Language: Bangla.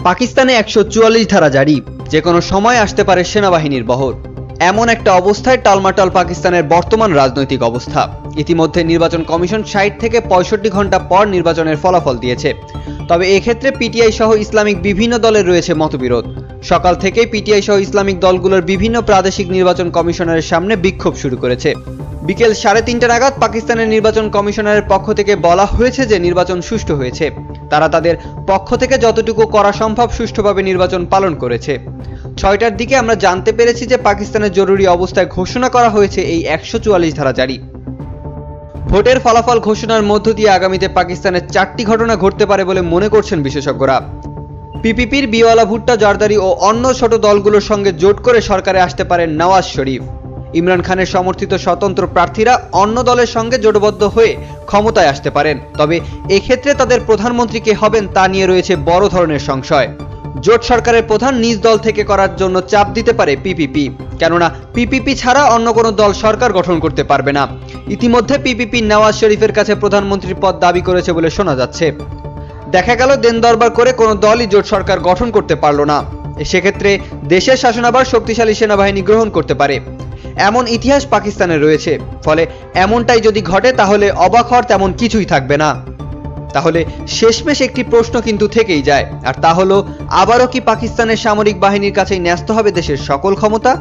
পাকিস্তানে 144 ধারা জারি, যে কোনো সময় আসতে পারে সেনাবাহিনীর বহর। এমন একটা অবস্থায় টালমাটাল পাকিস্তানের বর্তমান রাজনৈতিক অবস্থা। ইতিমধ্যে নির্বাচন কমিশন 60 থেকে 65 ঘন্টা পর নির্বাচনের ফলাফল দিয়েছে। তবে এক্ষেত্রে পিটিআই সহ ইসলামিক বিভিন্ন দলের রয়েছে মতবিরোধ। সকাল থেকেই পিটিআই সহ ইসলামিক দলগুলোর বিভিন্ন প্রাদেশিক নির্বাচন কমিশনারের সামনে বিক্ষোভ শুরু করেছে। বিকেল 3:30 নাগাদ পাকিস্তানের নির্বাচন কমিশনারের পক্ষ থেকে বলা হয়েছে যে নির্বাচন সুষ্ঠু হয়েছে। তারা তাদের পক্ষ থেকে যতটুকু করা সম্ভব সুষ্ঠুভাবে নির্বাচন পালন করেছে। 6টার দিকে আমরা জানতে পেরেছি যে পাকিস্তানের জরুরি অবস্থায় ঘোষণা করা হয়েছে এই 144 ধারা জারি। ভোটের ফলাফল ঘোষণার মধ্য দিয়ে আগামীতে পাকিস্তানের 4টি ঘটনা ঘটতে পারে বলে মনে করছেন বিশেষজ্ঞরা। পিপিপির বিওয়ালা ভুট্টো, জারদারি ও অন্য ছোট দলগুলোর সঙ্গে জোট করে সরকারে আসতে পারেন নওয়াজ শরীফ। ইমরান খানের সমর্থিত স্বতন্ত্র প্রার্থীরা অন্য দলের সঙ্গে জোটবদ্ধ হয়ে ক্ষমতায় আসতে পারেন। তবে এক্ষেত্রে তাদের প্রধানমন্ত্রী কে হবেন তা নিয়ে রয়েছে বড় ধরনের সংশয়। জোট সরকারের প্রধান নিজ দল থেকে করার জন্য চাপ দিতে পারে পিপিপি, কেননা পিপিপি ছাড়া অন্য কোনো দল সরকার গঠন করতে পারবে না। ইতিমধ্যে পিপিপি নওয়াজ শরীফের কাছে প্রধানমন্ত্রীর পদ দাবি করেছে বলে শোনা যাচ্ছে। দেখা গেল দেন দরবার করে কোনো দলই জোট সরকার গঠন করতে পারল না। সেক্ষেত্রে দেশের শাসনাভার শক্তিশালী সেনাবাহিনী গ্রহণ করতে পারে, এমন ইতিহাস পাকিস্তানে রয়েছে। ফলে এমনটাই যদি ঘটে তাহলে অবাক হওয়ার তেমন কিছুই থাকবে না। তাহলে শেষমেশ একটি প্রশ্ন কিন্তু থেকেই যায়, আর তা হলো আবারও কি পাকিস্তানের সামরিক বাহিনীর কাছেই ন্যস্ত হবে দেশের সকল ক্ষমতা?